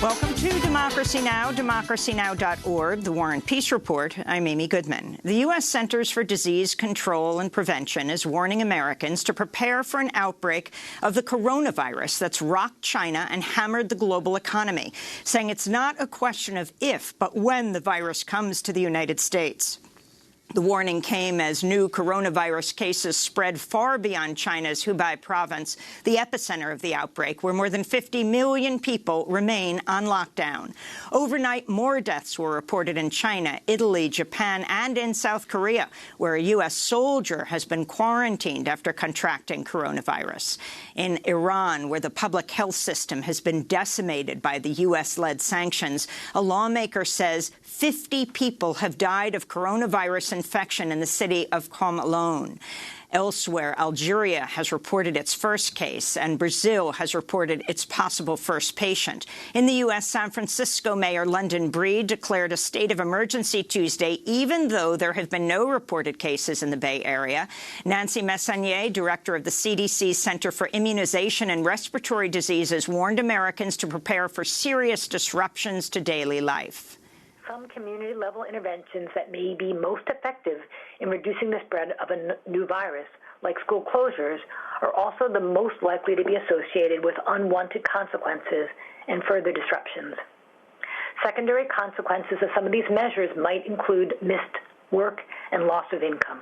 Welcome to Democracy Now!, democracynow.org, The War and Peace Report. I'm Amy Goodman. The U.S. Centers for Disease Control and Prevention is warning Americans to prepare for an outbreak of the coronavirus that's rocked China and hammered the global economy, saying it's not a question of if, but when the virus comes to the United States. The warning came as new coronavirus cases spread far beyond China's Hubei province, the epicenter of the outbreak, where more than 50 million people remain on lockdown. Overnight, more deaths were reported in China, Italy, Japan, and in South Korea, where a U.S. soldier has been quarantined after contracting coronavirus. In Iran, where the public health system has been decimated by the U.S.-led sanctions, a lawmaker says 50 people have died of coronavirus infection in the city of Qom alone. Elsewhere, Algeria has reported its first case, and Brazil has reported its possible first patient. In the U.S., San Francisco Mayor London Breed declared a state of emergency Tuesday, even though there have been no reported cases in the Bay Area. Nancy Messonnier, director of the CDC Center for Immunization and Respiratory Diseases, warned Americans to prepare for serious disruptions to daily life. Some community-level interventions that may be most effective in reducing the spread of a new virus, like school closures, are also the most likely to be associated with unwanted consequences and further disruptions. Secondary consequences of some of these measures might include missed work and loss of income.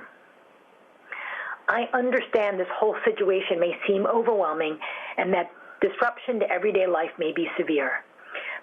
I understand this whole situation may seem overwhelming and that disruption to everyday life may be severe.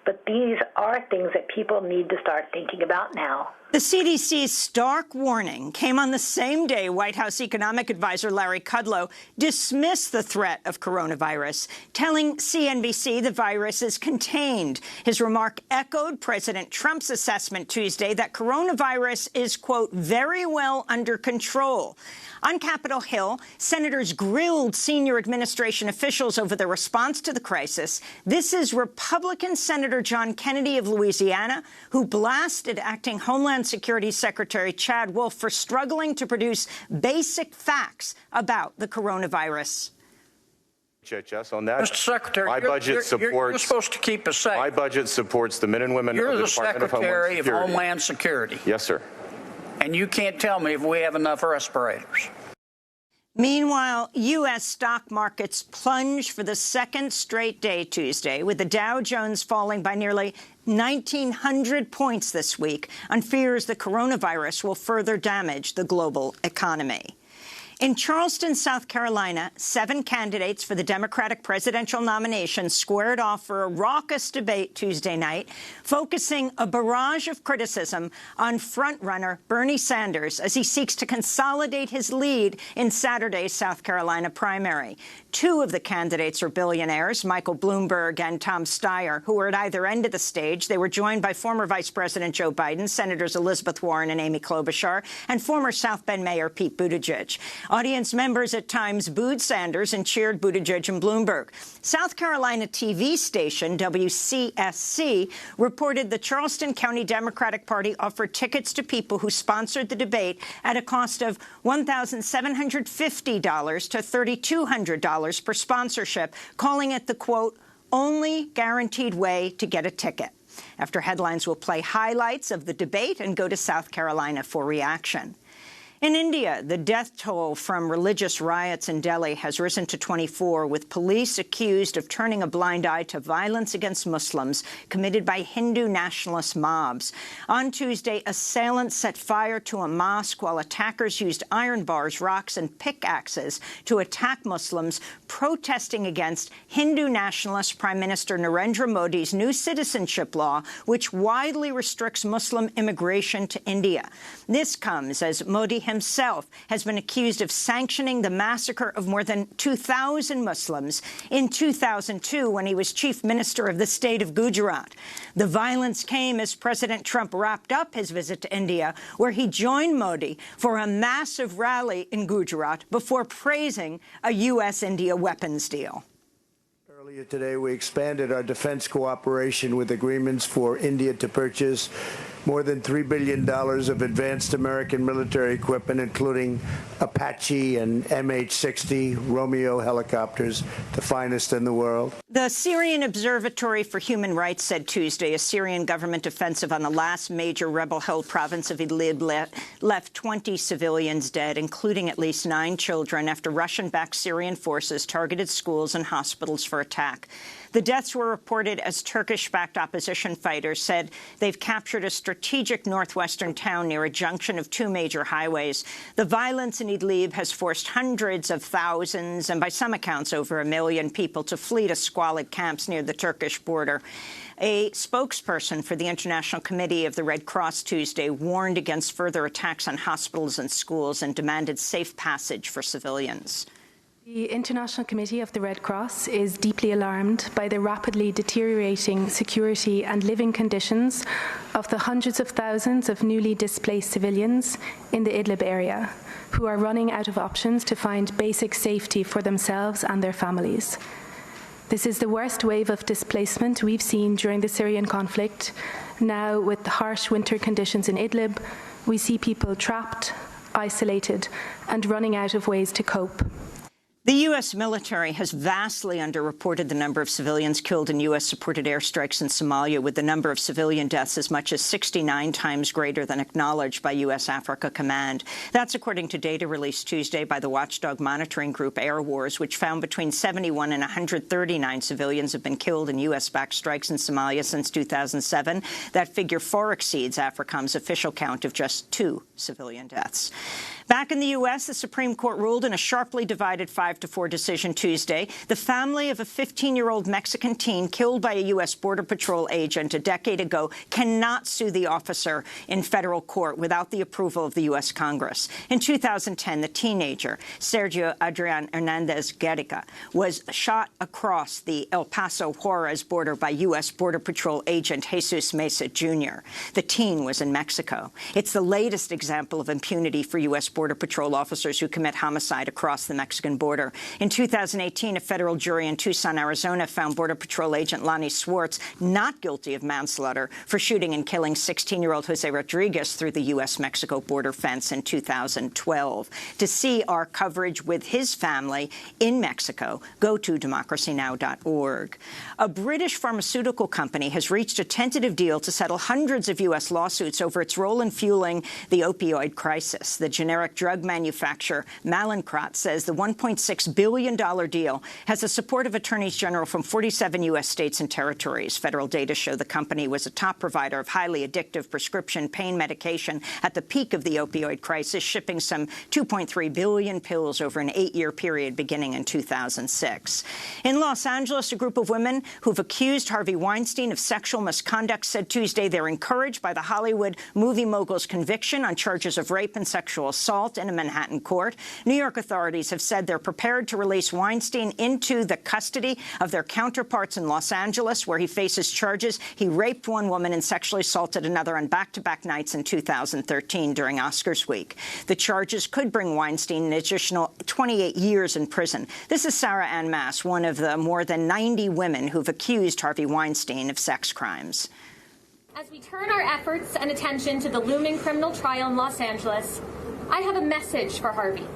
But these are things that people need to start thinking about now. The CDC's stark warning came on the same day White House economic advisor Larry Kudlow dismissed the threat of coronavirus, telling CNBC the virus is contained. His remark echoed President Trump's assessment Tuesday that coronavirus is, quote, very well under control. On Capitol Hill, senators grilled senior administration officials over their response to the crisis. This is Republican Senator John Kennedy of Louisiana, who blasted acting Homeland Security Secretary Chad Wolf for struggling to produce basic facts about the coronavirus. HHS on that. Mr. Secretary, you're supposed to keep us safe. My budget supports the men and women of the Department of Homeland Security. You're the Secretary of Homeland Security. Yes, sir. And you can't tell me if we have enough respirators. Meanwhile, U.S. stock markets plunged for the second straight day Tuesday, with the Dow Jones falling by nearly 1,900 points this week on fears the coronavirus will further damage the global economy. In Charleston, South Carolina, 7 candidates for the Democratic presidential nomination squared off for a raucous debate Tuesday night, focusing a barrage of criticism on frontrunner Bernie Sanders as he seeks to consolidate his lead in Saturday's South Carolina primary. 2 of the candidates are billionaires, Michael Bloomberg and Tom Steyer, who were at either end of the stage. They were joined by former Vice President Joe Biden, Senators Elizabeth Warren and Amy Klobuchar, and former South Bend Mayor Pete Buttigieg. Audience members at times booed Sanders and cheered Buttigieg and Bloomberg. South Carolina TV station WCSC reported the Charleston County Democratic Party offered tickets to people who sponsored the debate at a cost of $1,750 to $3,200 per sponsorship, calling it the, quote, only guaranteed way to get a ticket. After headlines, we'll play highlights of the debate and go to South Carolina for reaction. In India, the death toll from religious riots in Delhi has risen to 24, with police accused of turning a blind eye to violence against Muslims committed by Hindu nationalist mobs. On Tuesday, assailants set fire to a mosque while attackers used iron bars, rocks and pickaxes to attack Muslims protesting against Hindu nationalist Prime Minister Narendra Modi's new citizenship law, which widely restricts Muslim immigration to India. This comes as Modi himself has been accused of sanctioning the massacre of more than 2,000 Muslims in 2002 when he was chief minister of the state of Gujarat. The violence came as President Trump wrapped up his visit to India, where he joined Modi for a massive rally in Gujarat before praising a U.S.-India weapons deal. Earlier today, we expanded our defense cooperation with agreements for India to purchase more than $3 billion of advanced American military equipment, including Apache and MH-60 Romeo helicopters, the finest in the world. The Syrian Observatory for Human Rights said Tuesday a Syrian government offensive on the last major rebel-held province of Idlib left 20 civilians dead, including at least 9 children, after Russian-backed Syrian forces targeted schools and hospitals for attack. The deaths were reported as Turkish-backed opposition fighters said they've captured a strategic northwestern town near a junction of 2 major highways. The violence in Idlib has forced hundreds of thousands, and by some accounts over 1 million people, to flee to squalid camps near the Turkish border. A spokesperson for the International Committee of the Red Cross Tuesday warned against further attacks on hospitals and schools and demanded safe passage for civilians. The International Committee of the Red Cross is deeply alarmed by the rapidly deteriorating security and living conditions of the hundreds of thousands of newly displaced civilians in the Idlib area, who are running out of options to find basic safety for themselves and their families. This is the worst wave of displacement we've seen during the Syrian conflict. Now, with the harsh winter conditions in Idlib, we see people trapped, isolated, and running out of ways to cope. The U.S. military has vastly underreported the number of civilians killed in U.S.-supported airstrikes in Somalia, with the number of civilian deaths as much as 69 times greater than acknowledged by U.S. Africa Command. That's according to data released Tuesday by the watchdog monitoring group Air Wars, which found between 71 and 139 civilians have been killed in U.S.-backed strikes in Somalia since 2007. That figure far exceeds AFRICOM's official count of just 2 civilian deaths. Back in the U.S., the Supreme Court ruled in a sharply divided 5-4 decision Tuesday the family of a 15-year-old Mexican teen killed by a U.S. Border Patrol agent a decade ago cannot sue the officer in federal court without the approval of the U.S. Congress. In 2010, the teenager, Sergio Adrian Hernandez Guerrica, was shot across the El Paso-Juarez border by U.S. Border Patrol agent Jesus Mesa, Jr. The teen was in Mexico. It's the latest example of impunity for U.S. Border Patrol officers who commit homicide across the Mexican border. In 2018, a federal jury in Tucson, Arizona, found Border Patrol agent Lonnie Swartz not guilty of manslaughter for shooting and killing 16-year-old Jose Rodriguez through the U.S.-Mexico border fence in 2012. To see our coverage with his family in Mexico, go to democracynow.org. A British pharmaceutical company has reached a tentative deal to settle hundreds of U.S. lawsuits over its role in fueling the opioid crisis. The generic drug manufacturer Mallinckrodt says the $1.6 billion deal has the support of attorneys general from 47 U.S. states and territories. Federal data show the company was a top provider of highly addictive prescription pain medication at the peak of the opioid crisis, shipping some 2.3 billion pills over an 8-year period beginning in 2006. In Los Angeles, a group of women who've accused Harvey Weinstein of sexual misconduct said Tuesday they're encouraged by the Hollywood movie mogul's conviction on charges of rape and sexual assault in a Manhattan court. New York authorities have said they're prepared to release Weinstein into the custody of their counterparts in Los Angeles, where he faces charges he raped one woman and sexually assaulted another on back-to-back nights in 2013 during Oscars week. The charges could bring Weinstein an additional 28 years in prison. This is Sarah Ann Mass, one of the more than 90 women who've accused Harvey Weinstein of sex crimes. As we turn our efforts and attention to the looming criminal trial in Los Angeles, I have a message for Harvey,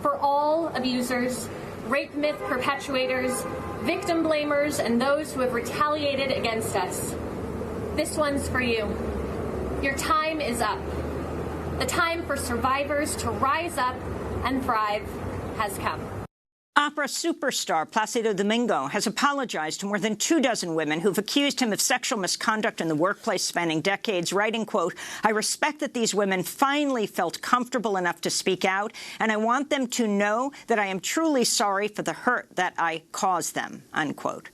for all abusers, rape myth perpetuators, victim blamers, and those who have retaliated against us. This one's for you. Your time is up. The time for survivors to rise up and thrive has come. Opera superstar Placido Domingo has apologized to more than 24 women who've accused him of sexual misconduct in the workplace spanning decades, writing, quote, "I respect that these women finally felt comfortable enough to speak out, and I want them to know that I am truly sorry for the hurt that I caused them," unquote.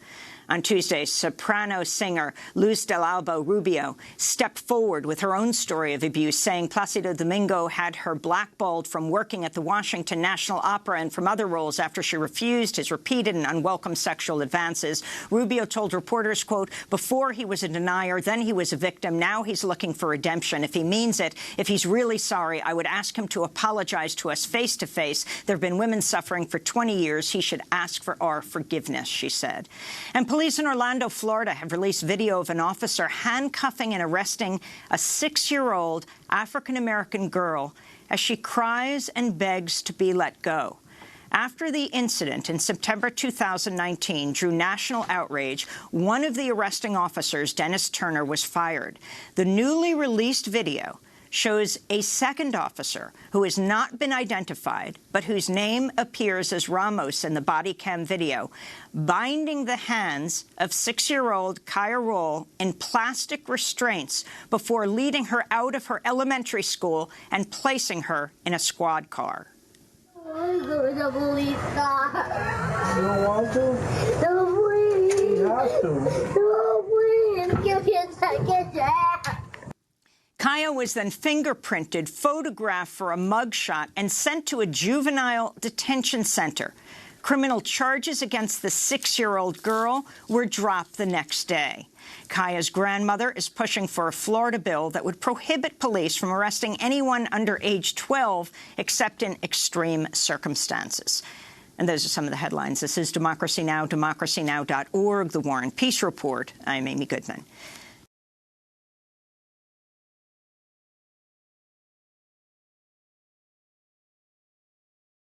On Tuesday, soprano singer Luz del Alba Rubio stepped forward with her own story of abuse, saying Placido Domingo had her blackballed from working at the Washington National Opera and from other roles after she refused his repeated and unwelcome sexual advances. Rubio told reporters, quote, "Before he was a denier, then he was a victim. Now he's looking for redemption. If he means it, if he's really sorry, I would ask him to apologize to us face to face. There have been women suffering for 20 years. He should ask for our forgiveness," she said. And Police in Orlando, Florida, have released video of an officer handcuffing and arresting a 6-year-old African-American girl as she cries and begs to be let go. After the incident in September 2019 drew national outrage, one of the arresting officers, Dennis Turner, was fired. The newly released video shows a second officer who has not been identified, but whose name appears as Ramos in the body cam video, binding the hands of 6-year-old Kaya Roll in plastic restraints before leading her out of her elementary school and placing her in a squad car. You don't want to? No, please. You have to. No, please. Give me a second. Kaya was then fingerprinted, photographed for a mugshot, and sent to a juvenile detention center. Criminal charges against the 6-year-old girl were dropped the next day. Kaya's grandmother is pushing for a Florida bill that would prohibit police from arresting anyone under age 12 except in extreme circumstances. And those are some of the headlines. This is Democracy Now!, democracynow.org, The War and Peace Report. I'm Amy Goodman.